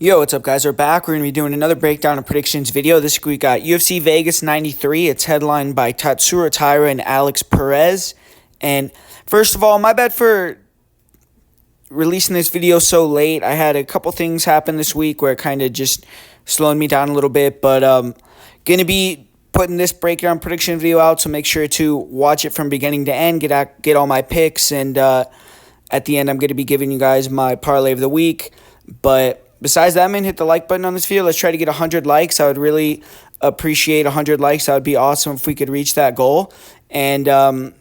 Yo, what's up, guys? We're back. We're going to be doing another breakdown of predictions video. This week we got UFC Vegas 93. It's headlined by Tatsuro Taira and Alex Perez. And first of all, my bad for releasing this video so late. I had a couple things happen this week where it kind of just slowed me down a little bit. But going to be putting this breakdown prediction video out, so make sure to watch it from beginning to end. Get all my picks. And at the end, I'm going to be giving you guys my parlay of the week. But besides that, man, hit the like button on this video. Let's try to get 100 likes. I would really appreciate 100 likes. That would be awesome if we could reach that goal. And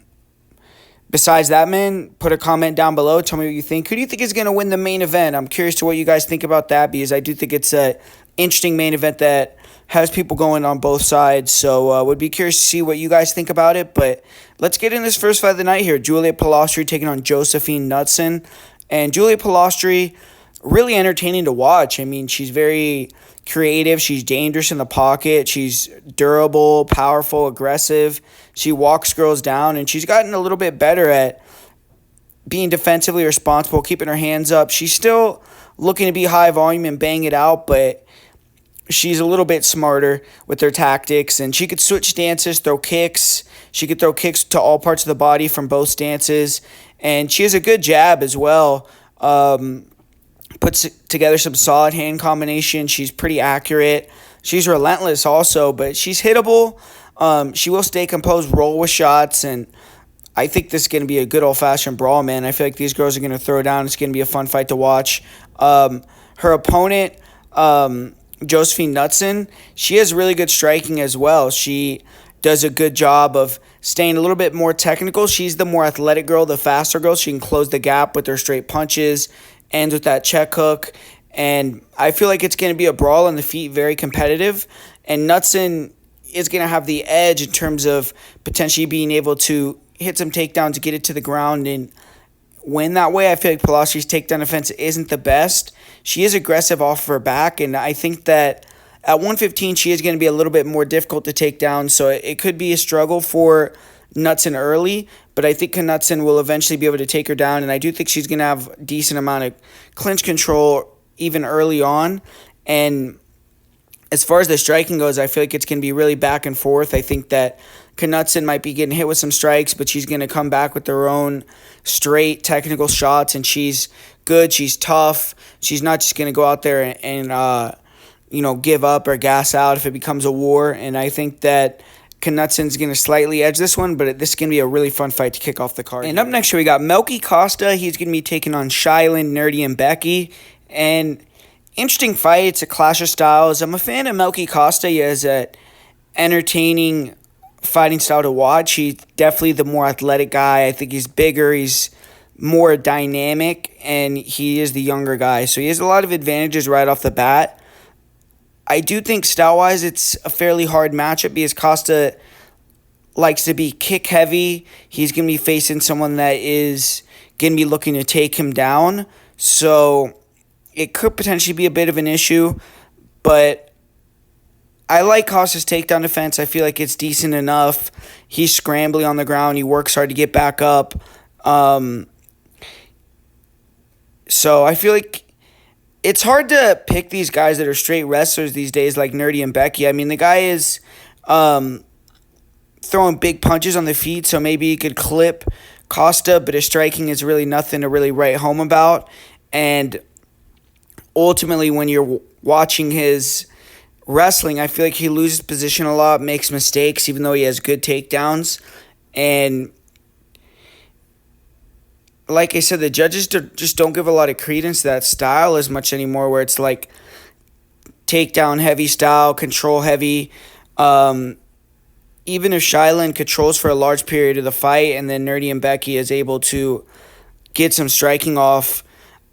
besides that, man, put a comment down below. Tell me what you think. Who do you think is going to win the main event? I'm curious to what you guys think about that, because I do think it's an interesting main event that has people going on both sides. So would be curious to see what you guys think about it. But let's get in this first fight of the night here. Julia Palostri taking on Josephine Knudsen. And Julia Palostri, really entertaining to watch. I mean, she's very creative. She's dangerous in the pocket. She's durable, powerful, aggressive. She walks girls down, and she's gotten a little bit better at being defensively responsible, keeping her hands up. She's still looking to be high volume and bang it out, but she's a little bit smarter with her tactics, and she could switch stances, throw kicks. She could throw kicks to all parts of the body from both stances, and she has a good jab as well. Puts together some solid hand combinations. She's pretty accurate. She's relentless also, but she's hittable. She will stay composed, roll with shots, and I think this is going to be a good old-fashioned brawl, man. I feel like these girls are going to throw down. It's going to be a fun fight to watch. Her opponent, Josephine Knudsen, she has really good striking as well. She does a good job of staying a little bit more technical. She's the more athletic girl, the faster girl. She can close the gap with her straight punches, ends with that check hook. And I feel like it's going to be a brawl on the feet, very competitive. And Knudsen is going to have the edge in terms of potentially being able to hit some takedowns to get it to the ground and win that way. I feel like Palostri's takedown defense isn't the best. She is aggressive off of her back, and I think that at 115 she is going to be a little bit more difficult to take down, so it could be a struggle for Knudsen early, but I think Knudsen will eventually be able to take her down, and I do think she's going to have a decent amount of clinch control even early on. And as far as the striking goes, I feel like it's going to be really back and forth. I think that Knudsen might be getting hit with some strikes, but she's going to come back with her own straight technical shots, and she's good. She's tough. She's not just going to go out there and give up or gas out if it becomes a war. And I think that Knudsen's going to slightly edge this one, but this is going to be a really fun fight to kick off the card. And up next, we got Melky Costa. He's going to be taking on Shylin, Nerdy, and Becky. And interesting fight. It's a clash of styles. I'm a fan of Melky Costa. He has an entertaining fighting style to watch. He's definitely the more athletic guy. I think he's bigger. He's more dynamic, and he is the younger guy. So he has a lot of advantages right off the bat. I do think style-wise it's a fairly hard matchup because Costa likes to be kick-heavy. He's going to be facing someone that is going to be looking to take him down. So it could potentially be a bit of an issue, but I like Costa's takedown defense. I feel like it's decent enough. He's scrambling on the ground. He works hard to get back up. So I feel like it's hard to pick these guys that are straight wrestlers these days, like Nerdy and Becky. I mean, the guy is throwing big punches on the feet, so maybe he could clip Costa, but his striking is really nothing to really write home about. And ultimately, when you're watching his wrestling, I feel like he loses position a lot, makes mistakes, even though he has good takedowns. And like I said, the judges just don't give a lot of credence to that style as much anymore, where it's like takedown heavy style, control heavy. Even if Shylin controls for a large period of the fight and then Nerdy and Becky is able to get some striking off,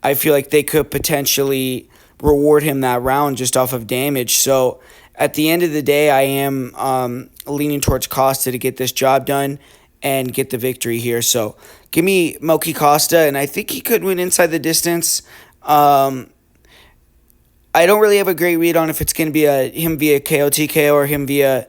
I feel like they could potentially reward him that round just off of damage. So at the end of the day, I am leaning towards Costa to get this job done and get the victory here. So give me Melky Costa, and I think he could win inside the distance. I don't really have a great read on if it's going to be him via KO/TKO or him via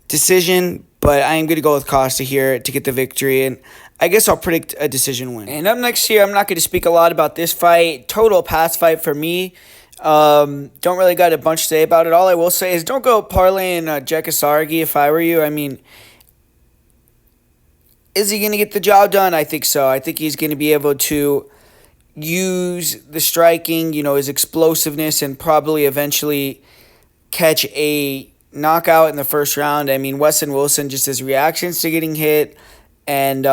decision, but I am going to go with Costa here to get the victory. And I guess I'll predict a decision win. And up next here, I'm not going to speak a lot about this fight. Total pass fight for me. Don't really got a bunch to say about it. All I will say is don't go parlaying Jekasargi if I were you. I mean, is he going to get the job done? I think so. I think he's going to be able to use the striking, his explosiveness, and probably eventually catch a knockout in the first round. I mean, Weston Wilson, just his reactions to getting hit and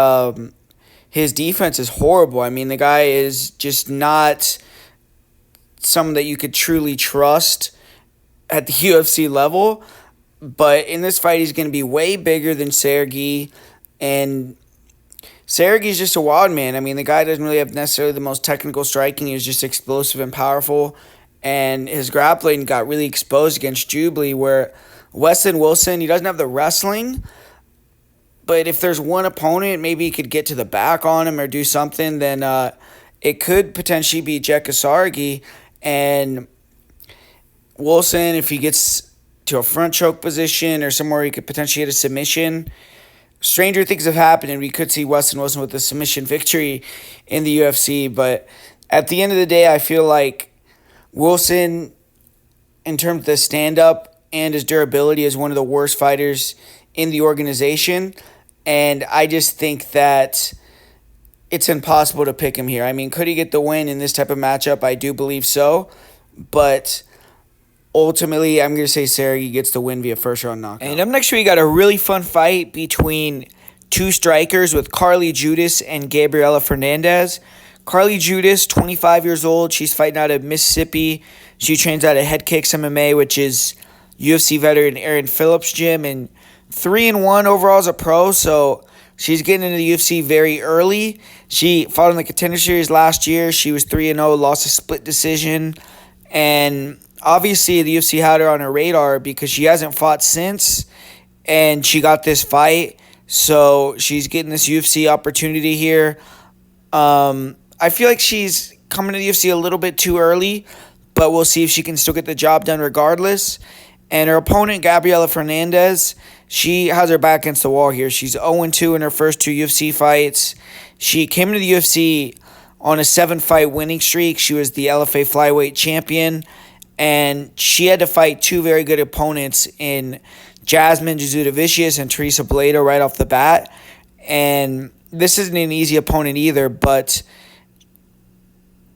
his defense is horrible. I mean, the guy is just not someone that you could truly trust at the UFC level. But in this fight, he's going to be way bigger than Sergey. And Sergey's just a wild man. I mean, the guy doesn't really have necessarily the most technical striking. He's just explosive and powerful. And his grappling got really exposed against Jubilee, where Weston Wilson, he doesn't have the wrestling. But if there's one opponent, maybe he could get to the back on him or do something, then it could potentially be Jekasargi. And Wilson, if he gets to a front choke position or somewhere he could potentially get a submission, stranger things have happened, and we could see Weston Wilson with a submission victory in the UFC. But at the end of the day, I feel like Wilson, in terms of the stand-up and his durability, is one of the worst fighters in the organization. And I just think that it's impossible to pick him here. I mean, could he get the win in this type of matchup? I do believe so. But ultimately, I'm going to say Sergey gets the win via first-round knockout. And up next, we got a really fun fight between two strikers with Carly Judas and Gabriela Fernandez. Carly Judas, 25 years old. She's fighting out of Mississippi. She trains out of Head Kicks MMA, which is UFC veteran Aaron Phillips' gym, and 3-1 overall as a pro, so she's getting into the UFC very early. She fought in the Contender Series last year. She was 3-0, lost a split decision, and obviously the UFC had her on her radar because she hasn't fought since, and she got this fight, so she's getting this UFC opportunity here. I feel like she's coming to the UFC a little bit too early, but we'll see if she can still get the job done regardless. And her opponent, Gabriela Fernandez, she has her back against the wall here. She's 0-2 in her first two UFC fights. She came into the UFC on a 7-fight winning streak. She was the LFA flyweight champion, and she had to fight two very good opponents in Jasmine Jasudavicius and Teresa Blado right off the bat. And this isn't an easy opponent either, but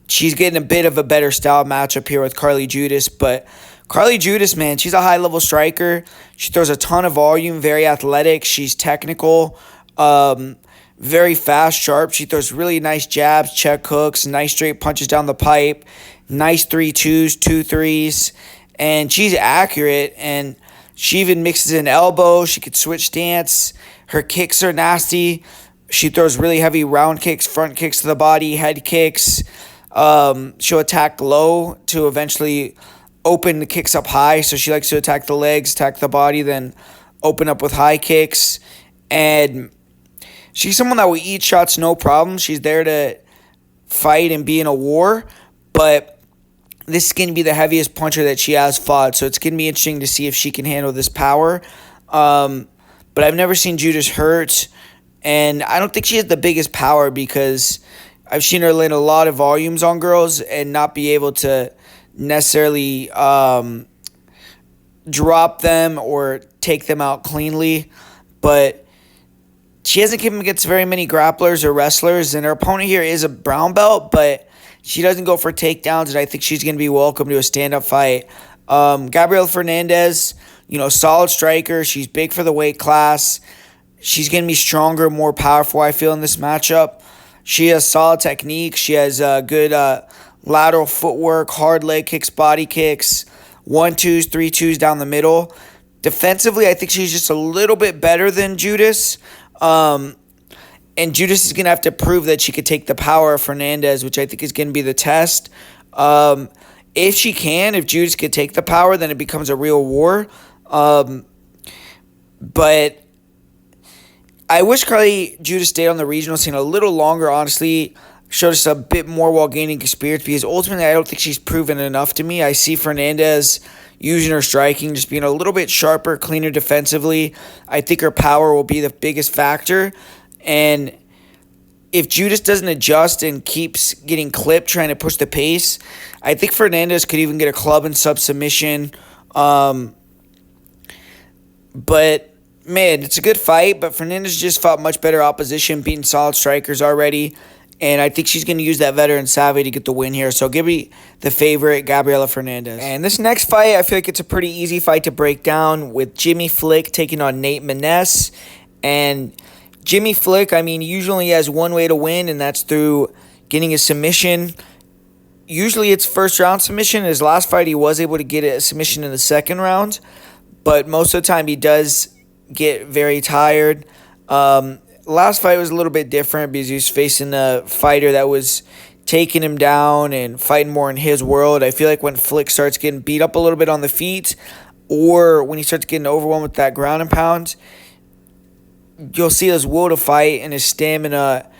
she's getting a bit of a better style matchup here with Carly Judas. But Carly Judas, man, she's a high-level striker. She throws a ton of volume, very athletic. She's technical, very fast, sharp. She throws really nice jabs, check hooks, nice straight punches down the pipe, nice 3-2s, 2-3s, and she's accurate, and she even mixes in elbow. She could switch stance. Her kicks are nasty. She throws really heavy round kicks, front kicks to the body, head kicks. She'll attack low to eventually open the kicks up high. So she likes to attack the legs, attack the body, then open up with high kicks. And she's someone that will eat shots no problem. She's there to fight and be in a war. But this is going to be the heaviest puncher that she has fought. So it's going to be interesting to see if she can handle this power. But I've never seen Judas hurt. And I don't think she has the biggest power because I've seen her land a lot of volumes on girls and not be able to necessarily drop them or take them out cleanly. But she hasn't come against very many grapplers or wrestlers, and her opponent here is a brown belt, but she doesn't go for takedowns, and I think she's going to be welcome to a stand-up fight. Gabriela Fernandez, solid striker. She's big for the weight class. She's going to be stronger, more powerful, I feel, in this matchup. She has solid technique. She has good lateral footwork, hard leg kicks, body kicks, 1-2s, 3-2s down the middle. Defensively, I think she's just a little bit better than Judas. And Judas is going to have to prove that she could take the power of Fernandez, which I think is going to be the test. If Judas could take the power, then it becomes a real war. But I wish Carly Judas stayed on the regional scene a little longer, honestly. Showed us a bit more while gaining experience because ultimately I don't think she's proven enough to me. I see Fernandez using her striking, just being a little bit sharper, cleaner defensively. I think her power will be the biggest factor. And if Judas doesn't adjust and keeps getting clipped trying to push the pace, I think Fernandez could even get a club and submission. But man, it's a good fight, but Fernandez just fought much better opposition, beating solid strikers already. And I think she's going to use that veteran savvy to get the win here. So give me the favorite, Gabriela Fernandez. And this next fight, I feel like it's a pretty easy fight to break down with Jimmy Flick taking on Nate Maness. And Jimmy Flick, I mean, usually has one way to win, and that's through getting a submission. Usually it's first round submission. His last fight, he was able to get a submission in the second round. But most of the time, he does get very tired. Last fight was a little bit different because he was facing a fighter that was taking him down and fighting more in his world. I feel like when Flick starts getting beat up a little bit on the feet, or when he starts getting overwhelmed with that ground and pound, you'll see his will to fight and his stamina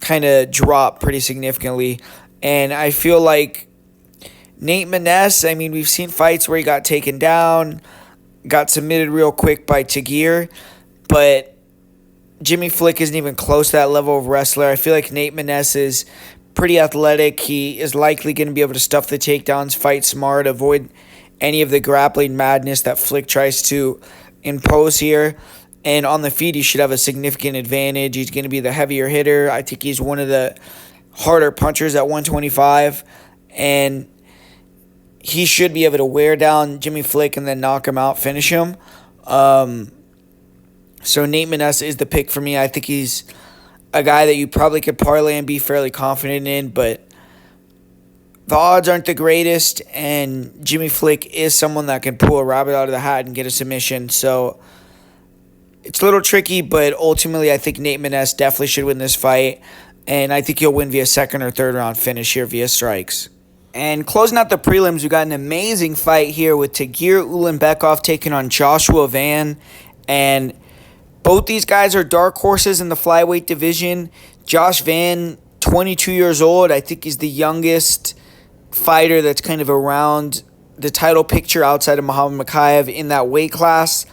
kind of drop pretty significantly. And I feel like Nate Maness, I mean, we've seen fights where he got taken down, got submitted real quick by Tagir, but Jimmy Flick isn't even close to that level of wrestler. I feel like Nate Maness is pretty athletic. He is likely going to be able to stuff the takedowns, fight smart, avoid any of the grappling madness that Flick tries to impose here. And on the feet, he should have a significant advantage. He's going to be the heavier hitter. I think he's one of the harder punchers at 125. And he should be able to wear down Jimmy Flick and then knock him out, finish him. So Nate Maness is the pick for me. I think he's a guy that you probably could parlay and be fairly confident in, but the odds aren't the greatest, and Jimmy Flick is someone that can pull a rabbit out of the hat and get a submission. So it's a little tricky, but ultimately I think Nate Maness definitely should win this fight, and I think he'll win via second or third round finish here via strikes. And closing out the prelims, we got an amazing fight here with Tagir Ulanbekov taking on Joshua Van, and both these guys are dark horses in the flyweight division. Josh Van, 22 years old. I think he's the youngest fighter that's kind of around the title picture outside of Muhammad Mokaev in that weight class.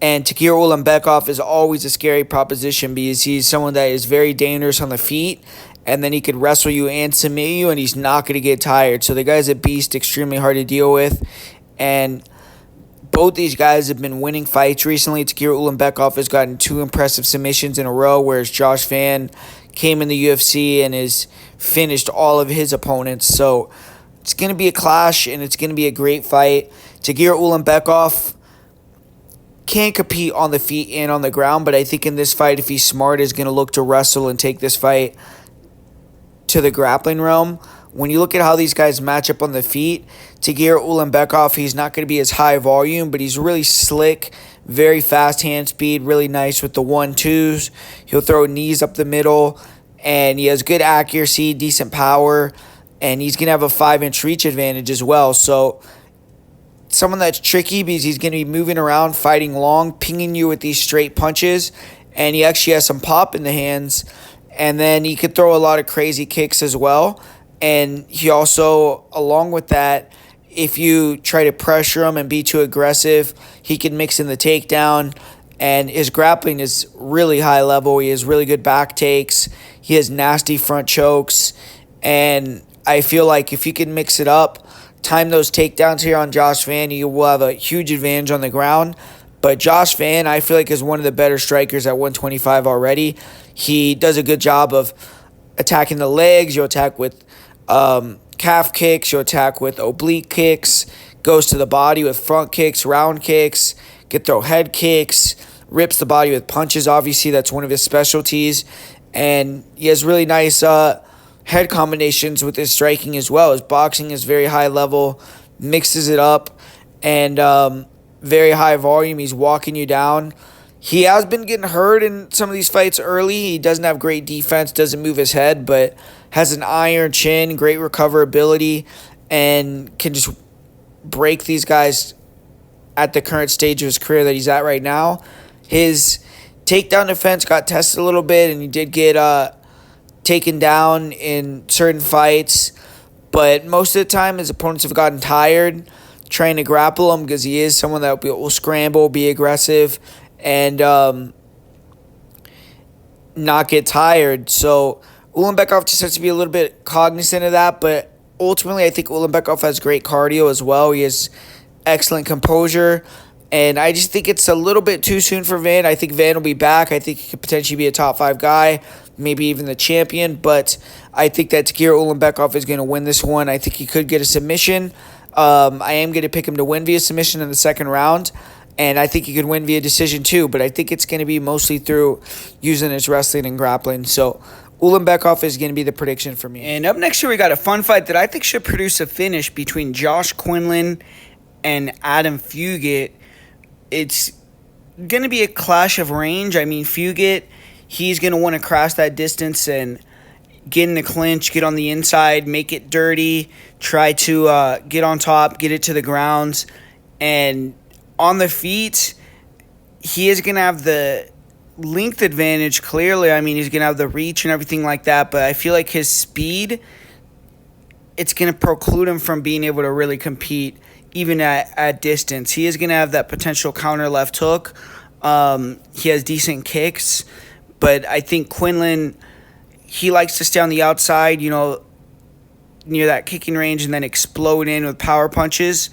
And Tagir Ulanbekov is always a scary proposition because he's someone that is very dangerous on the feet. And then he could wrestle you and submit you, and he's not going to get tired. So the guy's a beast, extremely hard to deal with. And both these guys have been winning fights recently. Tagir Ulanbekov has gotten 2 impressive submissions in a row, whereas Josh Van came in the UFC and has finished all of his opponents. So it's going to be a clash, and it's going to be a great fight. Tagir Ulanbekov can compete on the feet and on the ground, but I think in this fight, if he's smart, is going to look to wrestle and take this fight to the grappling realm. When you look at how these guys match up on the feet, Tagir Ulanbekov, he's not going to be as high volume, but he's really slick, very fast hand speed, really nice with the 1-2s. He'll throw knees up the middle, and he has good accuracy, decent power, and he's going to have a 5-inch reach advantage as well. So someone that's tricky because he's going to be moving around, fighting long, pinging you with these straight punches, and he actually has some pop in the hands, and then he could throw a lot of crazy kicks as well. And he also, along with that, if you try to pressure him and be too aggressive, he can mix in the takedown. And his grappling is really high level. He has really good back takes. He has nasty front chokes. And I feel like if you can mix it up, time those takedowns here on Josh Van, you will have a huge advantage on the ground. But Josh Van, I feel like, is one of the better strikers at 125 already. He does a good job of attacking the legs. You'll attack with calf kicks. You'll attack with oblique kicks. Goes to the body with front kicks, round kicks. Can throw head kicks. Rips the body with punches. Obviously, that's one of his specialties. And he has really nice head combinations with his striking as well. His boxing is very high level. Mixes it up. And very high volume. He's walking you down. He has been getting hurt in some of these fights early. He doesn't have great defense, doesn't move his head, but has an iron chin, great recoverability, and can just break these guys at the current stage of his career that he's at right now. His takedown defense got tested a little bit, and he did get taken down in certain fights, but most of the time his opponents have gotten tired trying to grapple him because he is someone that will scramble, be aggressive, and not get tired. So Ulanbekov just has to be a little bit cognizant of that. But ultimately, I think Ulanbekov has great cardio as well. He has excellent composure. And I just think it's a little bit too soon for Van. I think Van will be back. I think he could potentially be a top 5 guy, maybe even the champion. But I think that Tagir Ulanbekov is going to win this one. I think he could get a submission. I am going to pick him to win via submission in the second round. And I think he could win via decision too. But I think it's going to be mostly through using his wrestling and grappling. So Ulanbekov is going to be the prediction for me. And up next here, we got a fun fight that I think should produce a finish between Josh Quinlan and Adam Fugit. It's going to be a clash of range. I mean, Fugit, he's going to want to cross that distance and get in the clinch, get on the inside, make it dirty, try to get on top, get it to the ground. And on the feet, he is going to have the length advantage, clearly. I mean, he's going to have the reach and everything like that. But I feel like his speed, it's going to preclude him from being able to really compete even at distance. He is going to have that potential counter left hook. He has decent kicks. But I think Quinlan, he likes to stay on the outside, near that kicking range and then explode in with power punches.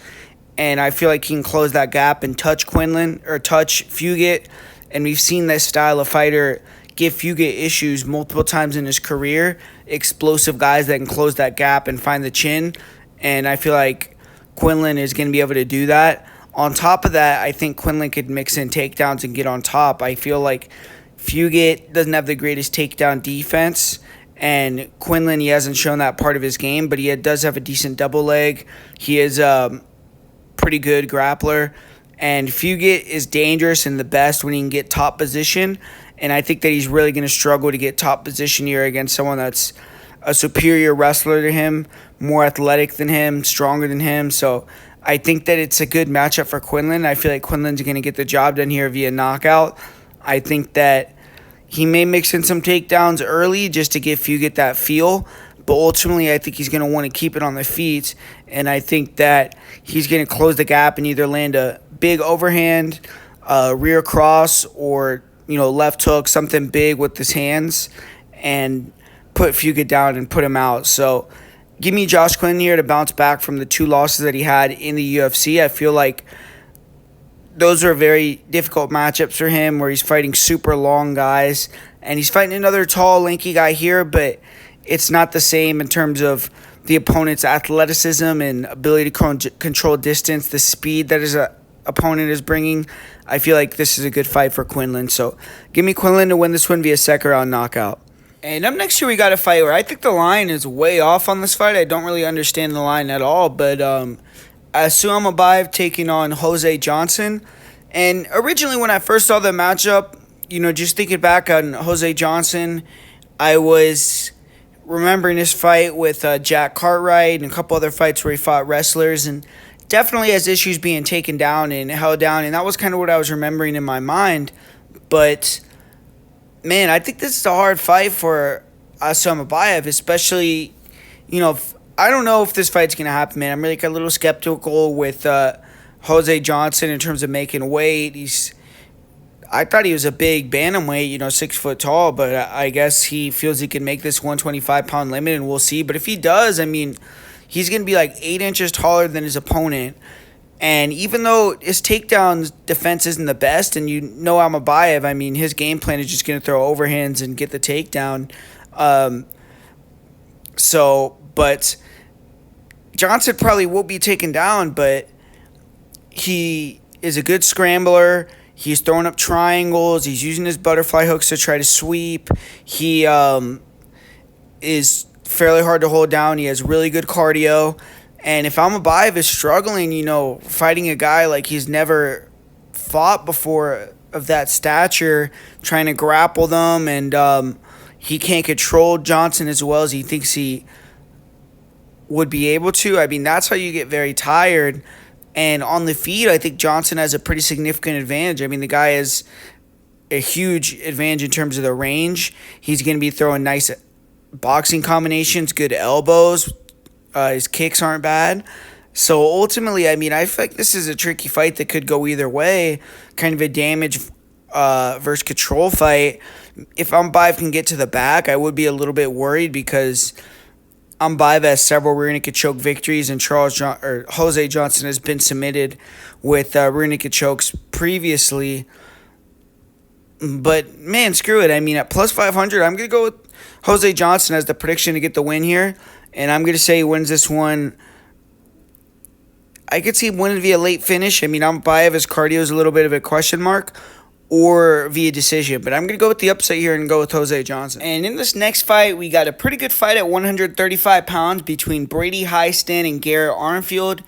And I feel like he can close that gap and touch Quinlan or touch Fugit. And we've seen this style of fighter give Fugit issues multiple times in his career. Explosive guys that can close that gap and find the chin. And I feel like Quinlan is going to be able to do that. On top of that, I think Quinlan could mix in takedowns and get on top. I feel like Fugit doesn't have the greatest takedown defense. And Quinlan, he hasn't shown that part of his game, but he does have a decent double leg. He is a pretty good grappler. And Fugit is dangerous and the best when he can get top position. And I think that he's really going to struggle to get top position here against someone that's a superior wrestler to him, more athletic than him, stronger than him. So I think that it's a good matchup for Quinlan. I feel like Quinlan's going to get the job done here via knockout. I think that he may mix in some takedowns early just to give Fugit that feel. But ultimately, I think he's going to want to keep it on the feet. And I think that he's going to close the gap and either land a big overhand, rear cross, or left hook, something big with his hands, and put Fugit down and put him out. So give me Josh Quinlan here to bounce back from the 2 losses that he had in the UFC. I feel like those are very difficult matchups for him where he's fighting super long guys. And he's fighting another tall, lanky guy here, but it's not the same in terms of the opponent's athleticism and ability to control distance, the speed that his opponent is bringing. I feel like this is a good fight for Quinlan. So give me Quinlan to win this one via second round knockout. And up next here, we got a fight where I think the line is way off on this fight. I don't really understand the line at all. But Asuam Abayev taking on Jose Johnson. And originally when I first saw the matchup, just thinking back on Jose Johnson, I was remembering his fight with Jack Cartwright and a couple other fights where he fought wrestlers. And definitely has issues being taken down and held down. And that was kind of what I was remembering in my mind. But man, I think this is a hard fight for Asuam Abayev, especially, I don't know if this fight's going to happen, man. I'm really a little skeptical with Jose Johnson in terms of making weight. I thought he was a big bantamweight, 6 foot tall, but I guess he feels he can make this 125-pound limit, and we'll see. But if he does, I mean, he's going to be like 8 inches taller than his opponent. And even though his takedown defense isn't the best, and Abayev, I mean, his game plan is just going to throw overhands and get the takedown. But Johnson probably will be taken down, but he is a good scrambler. He's throwing up triangles. He's using his butterfly hooks to try to sweep. He is fairly hard to hold down. He has really good cardio. And if Abayev is struggling, fighting a guy like he's never fought before of that stature, trying to grapple them, and he can't control Johnson as well as he thinks he would be able to, I mean, that's how you get very tired. And on the feet, I think Johnson has a pretty significant advantage. I mean, the guy has a huge advantage in terms of the range. He's going to be throwing nice boxing combinations, good elbows. His kicks aren't bad. So ultimately, I mean, I feel like this is a tricky fight that could go either way. Kind of a damage versus control fight, if Ambaev can get to the back, I would be a little bit worried because Ambaev has several rear naked choke victories, and Jose Johnson has been submitted with rear naked chokes previously. But man, screw it. I mean, at plus 500, I'm gonna go with Jose Johnson as the prediction to get the win here, and I'm gonna say he wins this one. I could see him winning via late finish. I mean, Ambaev, his cardio is a little bit of a question mark, or via decision. But I'm going to go with the upset here and go with Jose Johnson. And in this next fight, we got a pretty good fight at 135 pounds between Brady Hiestand and Garrett Armfield.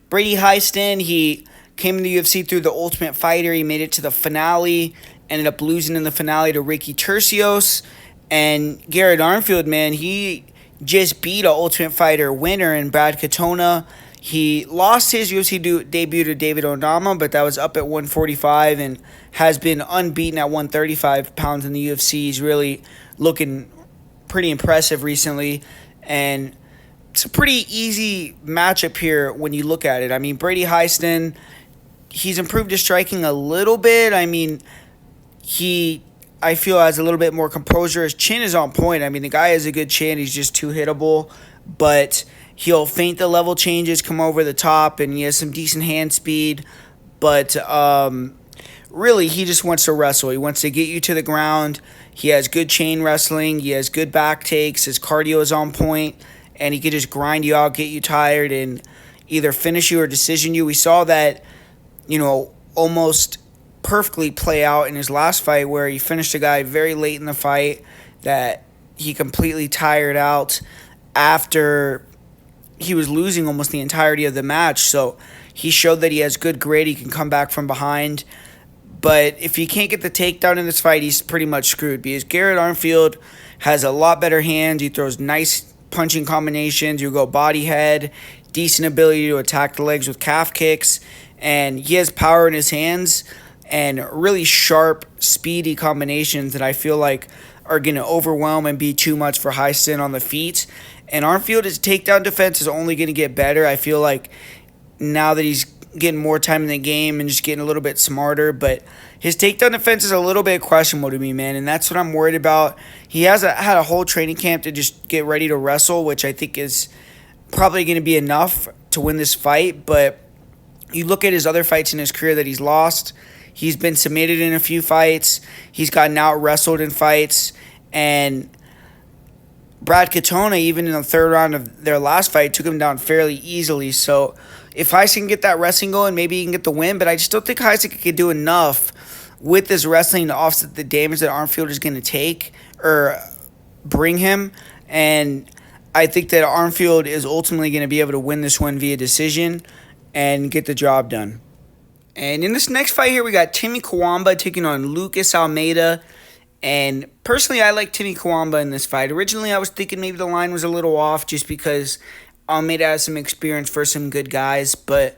Brady Hiestand, he came in the UFC through the Ultimate Fighter. He made it to the finale, ended up losing in the finale to Ricky Tercios. And Garrett Armfield, man, he just beat an Ultimate Fighter winner in Brad Katona. He lost his UFC debut to David Onama, but that was up at 145 and has been unbeaten at 135 pounds in the UFC. He's really looking pretty impressive recently, and it's a pretty easy matchup here when you look at it. I mean, Brady Hiestand, he's improved his striking a little bit. I mean, I feel, has a little bit more composure. His chin is on point. I mean, the guy has a good chin. He's just too hittable, but he'll feint the level changes, come over the top, and he has some decent hand speed. But really, he just wants to wrestle. He wants to get you to the ground. He has good chain wrestling. He has good back takes. His cardio is on point, and he can just grind you out, get you tired, and either finish you or decision you. We saw that, almost perfectly play out in his last fight where he finished a guy very late in the fight that he completely tired out after he was losing almost the entirety of the match. So he showed that he has good grit. He can come back from behind. But if he can't get the takedown in this fight, he's pretty much screwed because Garrett Armfield has a lot better hands. He throws nice punching combinations. You go body head, decent ability to attack the legs with calf kicks, and he has power in his hands and really sharp, speedy combinations that I feel like are going to overwhelm and be too much for Hiestand on the feet. And Armfield, his takedown defense is only going to get better. I feel like now that he's getting more time in the game and just getting a little bit smarter. But his takedown defense is a little bit questionable to me, man. And that's what I'm worried about. He has had a whole training camp to just get ready to wrestle, which I think is probably going to be enough to win this fight. But you look at his other fights in his career that he's lost. He's been submitted in a few fights. He's gotten out-wrestled in fights. And Brad Katona, even in the third round of their last fight, took him down fairly easily. So if Hiestand can get that wrestling going, maybe he can get the win. But I just don't think Hiestand can do enough with this wrestling to offset the damage that Armfield is going to take or bring him. And I think that Armfield is ultimately going to be able to win this one via decision and get the job done. And in this next fight here, we got Timmy Kawamba taking on Lucas Almeida. And personally, I like Timmy Kawamba in this fight. Originally, I was thinking maybe the line was a little off just because Almeida has some experience for some good guys. But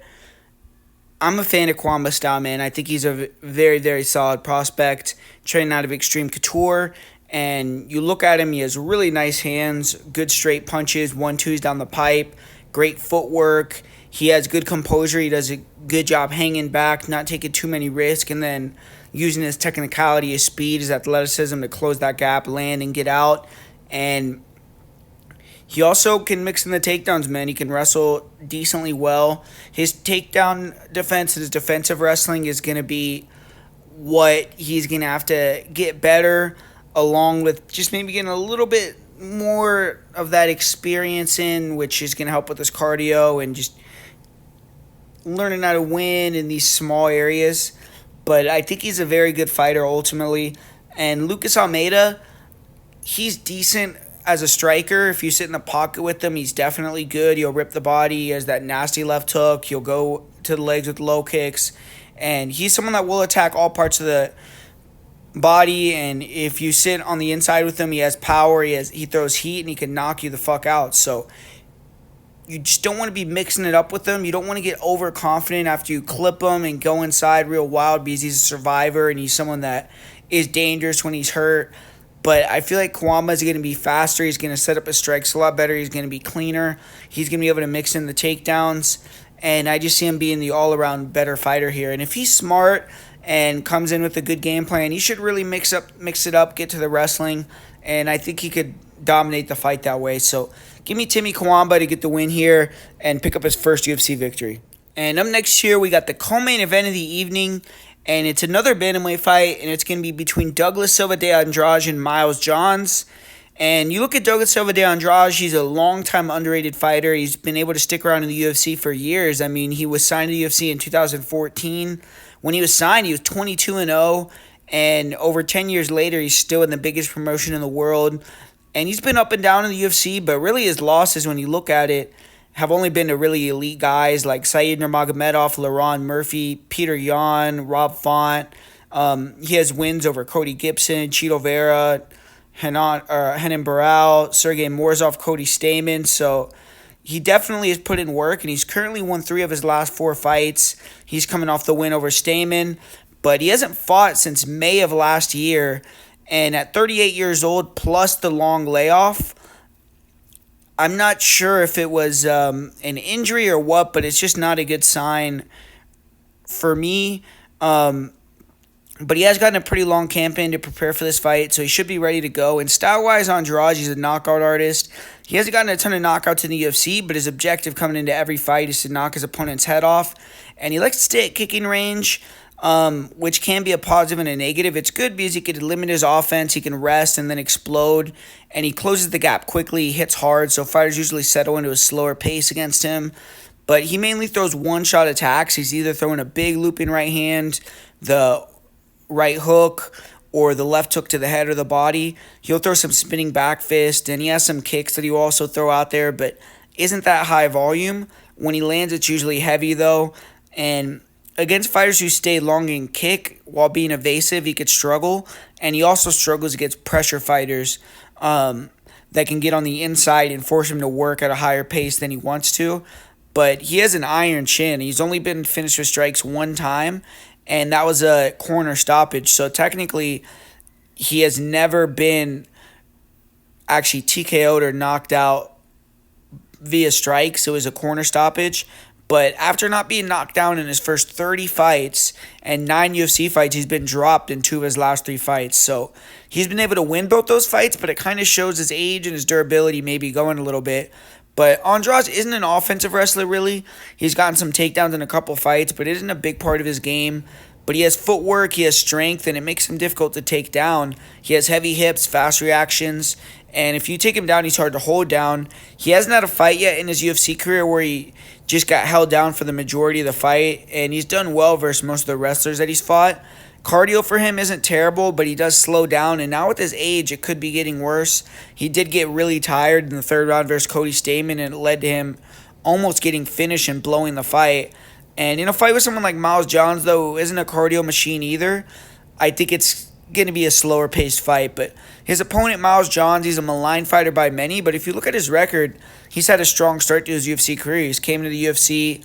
I'm a fan of Kawamba's style, man. I think he's a very, very solid prospect, training out of Extreme Couture. And you look at him, he has really nice hands, good straight punches, 1-2s down the pipe, great footwork. He has good composure. He does a good job hanging back, not taking too many risks, and then using his technicality, his speed, his athleticism to close that gap, land, and get out. And he also can mix in the takedowns, man. He can wrestle decently well. His takedown defense, his defensive wrestling is going to be what he's going to have to get better, along with just maybe getting a little bit more of that experience in, which is going to help with his cardio and just learning how to win in these small areas. But I think he's a very good fighter ultimately. And Lucas Almeida, he's decent as a striker. If you sit in the pocket with him, he's definitely good. He'll rip the body. He has that nasty left hook. He'll go to the legs with low kicks. And he's someone that will attack all parts of the body. And if you sit on the inside with him, he has power. He throws heat, and he can knock you the fuck out. So you just don't want to be mixing it up with him. You don't want to get overconfident after you clip him and go inside real wild because he's a survivor and he's someone that is dangerous when he's hurt. But I feel like Kawamba is going to be faster. He's going to set up his strikes a lot better. He's going to be cleaner. He's going to be able to mix in the takedowns. And I just see him being the all-around better fighter here. And if he's smart and comes in with a good game plan, he should really mix it up, get to the wrestling, and I think he could dominate the fight that way. So give me Timmy Kawamba to get the win here and pick up his first UFC victory. And up next here, we got the co-main event of the evening, and it's another bantamweight fight, and it's going to be between Douglas Silva de Andrade and Miles Johns. And you look at Douglas Silva de Andrade, he's a long-time underrated fighter. He's been able to stick around in the UFC for years. I mean, he was signed to the UFC in 2014. When he was signed, he was 22-0, and over 10 years later, he's still in the biggest promotion in the world. And he's been up and down in the UFC, but really his losses, when you look at it, have only been to really elite guys like Said Nurmagomedov, Laron Murphy, Peter Yan, Rob Font. He has wins over Cody Gibson, Chito Vera, Henan Barral, Sergey Morzov, Cody Stamen. So he definitely has put in work, and he's currently won 3 of his last 4 fights. He's coming off the win over Stamen, but he hasn't fought since May of last year. And at 38 years old, plus the long layoff, I'm not sure if it was an injury or what, but it's just not a good sign for me. But he has gotten a pretty long camp in to prepare for this fight, so he should be ready to go. And style-wise, Andrade, he's a knockout artist. He hasn't gotten a ton of knockouts in the UFC, but his objective coming into every fight is to knock his opponent's head off. And he likes to stay at kicking range, which can be a positive and a negative. It's good because he can limit his offense, he can rest and then explode, and he closes the gap quickly, he hits hard, so fighters usually settle into a slower pace against him. But he mainly throws one-shot attacks. He's either throwing a big looping right hand, the right hook, or the left hook to the head or the body. He'll throw some spinning back fist, and he has some kicks that he'll also throw out there, but isn't that high volume. When he lands, it's usually heavy, though, and against fighters who stay long and kick while being evasive, he could struggle, and he also struggles against pressure fighters that can get on the inside and force him to work at a higher pace than he wants to. But he has an iron chin. He's only been finished with strikes 1 time, and that was a corner stoppage. So technically, he has never been actually TKO'd or knocked out via strikes. It was a corner stoppage. But after not being knocked down in his first 30 fights and 9 UFC fights, he's been dropped in 2 of his last 3 fights. So he's been able to win both those fights, but it kind of shows his age and his durability maybe going a little bit. But Andrade isn't an offensive wrestler, really. He's gotten some takedowns in a couple fights, but it isn't a big part of his game. But he has footwork, he has strength, and it makes him difficult to take down. He has heavy hips, fast reactions, and if you take him down, he's hard to hold down. He hasn't had a fight yet in his UFC career where he just got held down for the majority of the fight, and he's done well versus most of the wrestlers that he's fought. Cardio for him isn't terrible, but he does slow down, and now with his age, it could be getting worse. He did get really tired in the 3rd round versus Cody Stamen, and it led to him almost getting finished and blowing the fight. And in a fight with someone like Miles Johns, though, who isn't a cardio machine either, I think it's going to be a slower paced fight. But his opponent, Miles Johns, he's a maligned fighter by many, but if you look at his record, he's had a strong start to his UFC career. He came to the UFC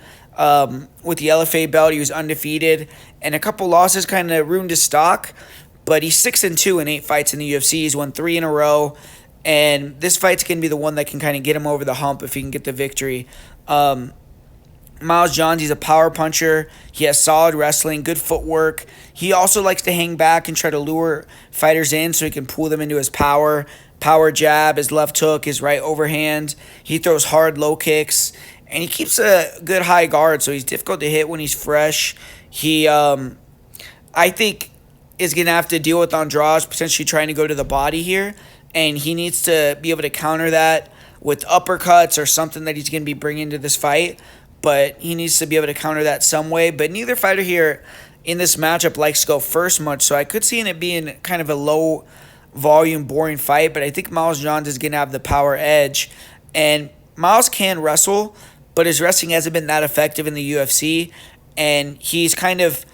with the LFA belt. He was undefeated, and a couple losses kind of ruined his stock, but he's 6-2 in 8 fights in the UFC. He's won 3 in a row, and this fight's going to be the one that can kind of get him over the hump if he can get the victory. Miles Johns, he's a power puncher. He has solid wrestling, good footwork. He also likes to hang back and try to lure fighters in so he can pull them into his power. Power jab, his left hook, his right overhand. He throws hard low kicks, and he keeps a good high guard, so he's difficult to hit when he's fresh. He, I think, is going to have to deal with Andrade potentially trying to go to the body here, and he needs to be able to counter that with uppercuts or something that he's going to be bringing to this fight. But he needs to be able to counter that some way. But neither fighter here in this matchup likes to go first much, so I could see it being kind of a low-volume, boring fight. But I think Miles Johns is going to have the power edge. And Miles can wrestle, but his wrestling hasn't been that effective in the UFC. And he's kind of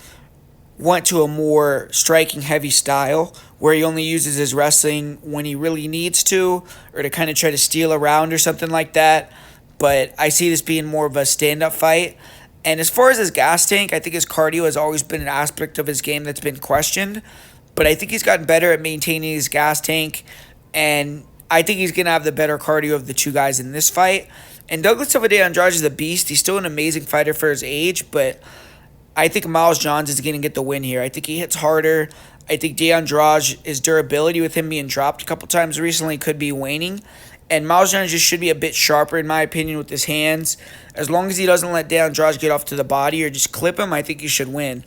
went to a more striking, heavy style where he only uses his wrestling when he really needs to or to kind of try to steal around or something like that. But I see this being more of a stand-up fight. And as far as his gas tank, I think his cardio has always been an aspect of his game that's been questioned. But I think he's gotten better at maintaining his gas tank. And I think he's going to have the better cardio of the 2 guys in this fight. And Douglas Silva de Andrade is a beast. He's still an amazing fighter for his age. But I think Miles Johns is going to get the win here. I think he hits harder. I think his durability with him being dropped a couple times recently could be waning. And Miles Johns just should be a bit sharper, in my opinion, with his hands. As long as he doesn't let Andrade get off to the body or just clip him, I think he should win.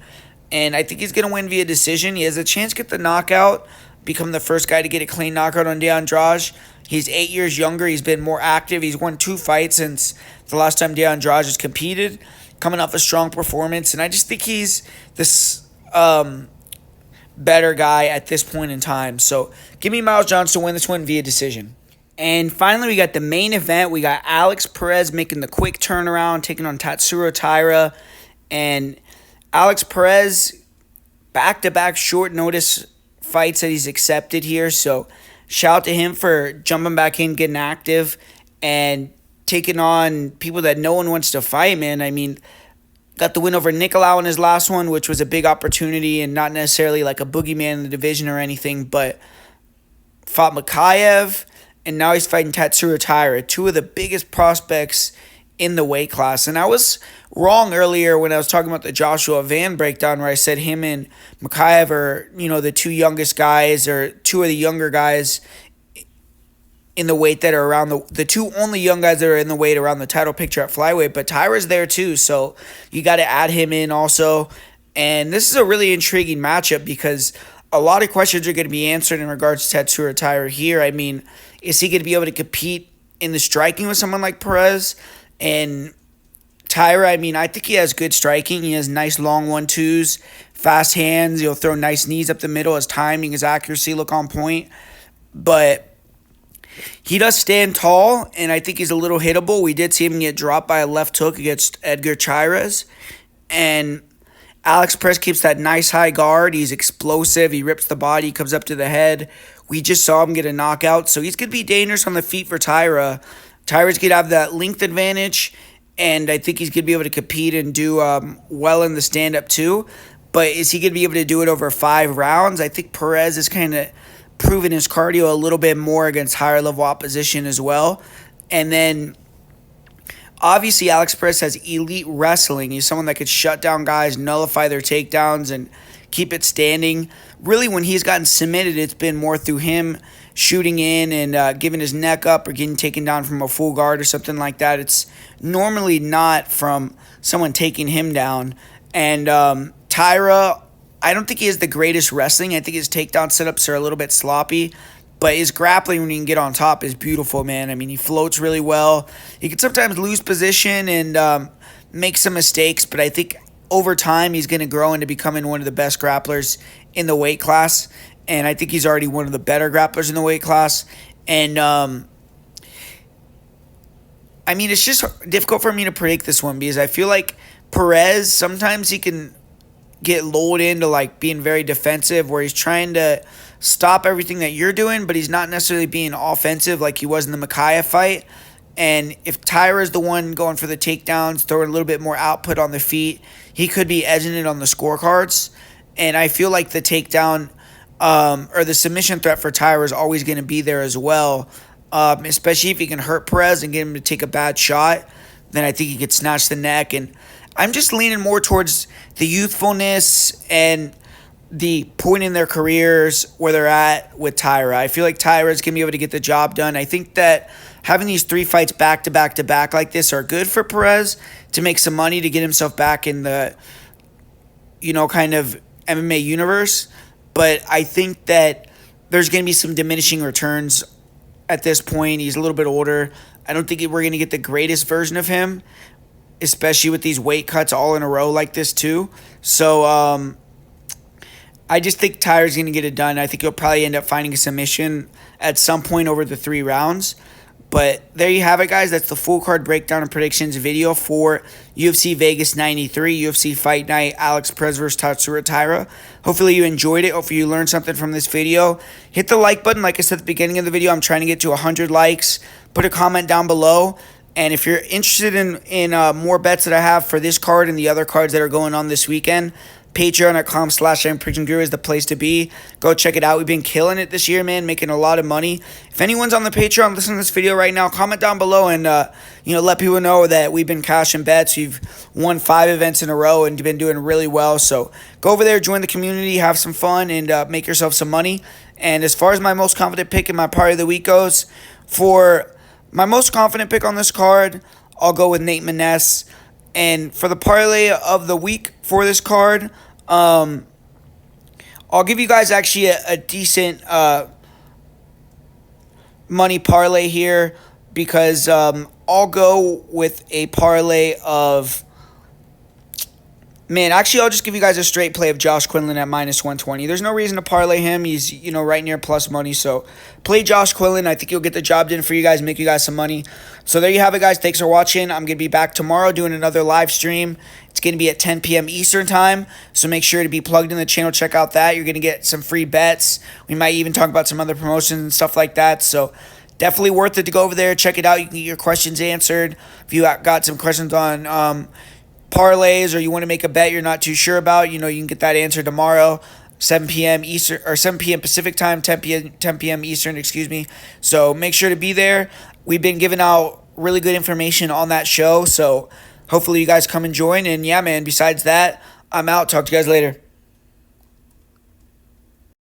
And I think he's going to win via decision. He has a chance to get the knockout, become the first guy to get a clean knockout on Andrade. He's 8 years younger. He's been more active. He's won 2 fights since the last time Andrade has competed, coming off a strong performance. And I just think he's this better guy at this point in time. So give me Miles Johns to win this one via decision. And finally, we got the main event. We got Alex Perez making the quick turnaround, taking on Tatsuro Taira. And Alex Perez, back-to-back short notice fights that he's accepted here. So shout out to him for jumping back in, getting active, and taking on people that no one wants to fight, man. I mean, got the win over Nicolau in his last one, which was a big opportunity and not necessarily like a boogeyman in the division or anything, but fought Mikhaev, and now he's fighting Tatsuro Taira, 2 of the biggest prospects in the weight class. And I was wrong earlier when I was talking about the Joshua Van breakdown, where I said him and Mikhaev are, the 2 youngest guys, or 2 of the younger guys in the weight that are around the 2 only young guys that are in the weight around the title picture at flyweight. But Taira's there too, so you got to add him in also. And this is a really intriguing matchup because a lot of questions are going to be answered in regards to Tatsuro Taira here. I mean, is he going to be able to compete in the striking with someone like Perez? And Taira, I mean, I think he has good striking. He has nice long 1-2s, fast hands. He'll throw nice knees up the middle. His timing, his accuracy look on point. But he does stand tall, and I think he's a little hittable. We did see him get dropped by a left hook against Edgar Chairez. And Alex Perez keeps that nice high guard. He's explosive. He rips the body, comes up to the head. We just saw him get a knockout. So he's going to be dangerous on the feet for Taira. Taira's going to have that length advantage, and I think he's going to be able to compete and do well in the stand-up too. But is he going to be able to do it over 5 rounds? I think Perez is kind of proven his cardio a little bit more against higher-level opposition as well. And then, obviously, Alex Perez has elite wrestling. He's someone that could shut down guys, nullify their takedowns, and keep it standing. Really, when he's gotten submitted, it's been more through him shooting in and giving his neck up or getting taken down from a full guard or something like that. It's normally not from someone taking him down. And Taira, I don't think he has the greatest wrestling. I think his takedown setups are a little bit sloppy. But his grappling, when he can get on top, is beautiful, man. I mean, he floats really well. He can sometimes lose position and make some mistakes, but I think over time he's going to grow into becoming one of the best grapplers in the weight class. And I think he's already one of the better grapplers in the weight class. And, I mean, it's just difficult for me to predict this one because I feel like Perez, sometimes he can get lulled into, like, being very defensive where he's trying to stop everything that you're doing, but he's not necessarily being offensive like he was in the Mikhaev fight. And if Taira is the one going for the takedowns, throwing a little bit more output on the feet, he could be edging it on the scorecards. And I feel like the takedown or the submission threat for Taira is always going to be there as well, especially if he can hurt Perez and get him to take a bad shot. Then I think he could snatch the neck. And I'm just leaning more towards the youthfulness and the point in their careers where they're at with Taira. I feel like Taira is going to be able to get the job done. I think that having these 3 fights back to back to back like this are good for Perez to make some money to get himself back in the, kind of MMA universe. But I think that there's going to be some diminishing returns at this point. He's a little bit older. I don't think we're going to get the greatest version of him, especially with these weight cuts all in a row like this too. So, I just think Taira's going to get it done. I think he'll probably end up finding a submission at some point over the 3 rounds. But there you have it, guys. That's the full card breakdown and predictions video for UFC Vegas 93, UFC Fight Night, Alex Perez versus Tatsuro Taira. Hopefully you enjoyed it. Hopefully you learned something from this video. Hit the like button. Like I said at the beginning of the video, I'm trying to get to 100 likes. Put a comment down below. And if you're interested in more bets that I have for this card and the other cards that are going on this weekend, Patreon.com/PredictionGuru is the place to be. Go check it out. We've been killing it this year, man, making a lot of money. If anyone's on the Patreon listening to this video right now, comment down below and let people know that we've been cashing bets. You've won 5 events in a row and you've been doing really well. So go over there, join the community, have some fun, and make yourself some money. And as far as my most confident pick in my parlay of the week goes, for my most confident pick on this card, I'll go with Nate Maness. And for the parlay of the week for this card, I'll give you guys actually a decent money parlay here, because I'll go with a parlay of... Man, actually, I'll just give you guys a straight play of Josh Quinlan at -120. There's no reason to parlay him. He's, right near plus money. So play Josh Quinlan. I think he'll get the job done for you guys, make you guys some money. So there you have it, guys. Thanks for watching. I'm going to be back tomorrow doing another live stream. It's going to be at 10 p.m. Eastern time. So make sure to be plugged in the channel. Check out that. You're going to get some free bets. We might even talk about some other promotions and stuff like that. So definitely worth it to go over there. Check it out. You can get your questions answered. If you got some questions on... parlays, or you want to make a bet you're not too sure about, you can get that answer tomorrow, 7 p.m. Eastern, or 7 p.m. Pacific time, 10 p.m. Eastern, excuse me. So make sure to be there. We've been giving out really good information on that show, so hopefully you guys come and join. And yeah, man, besides that, I'm out. Talk to you guys later.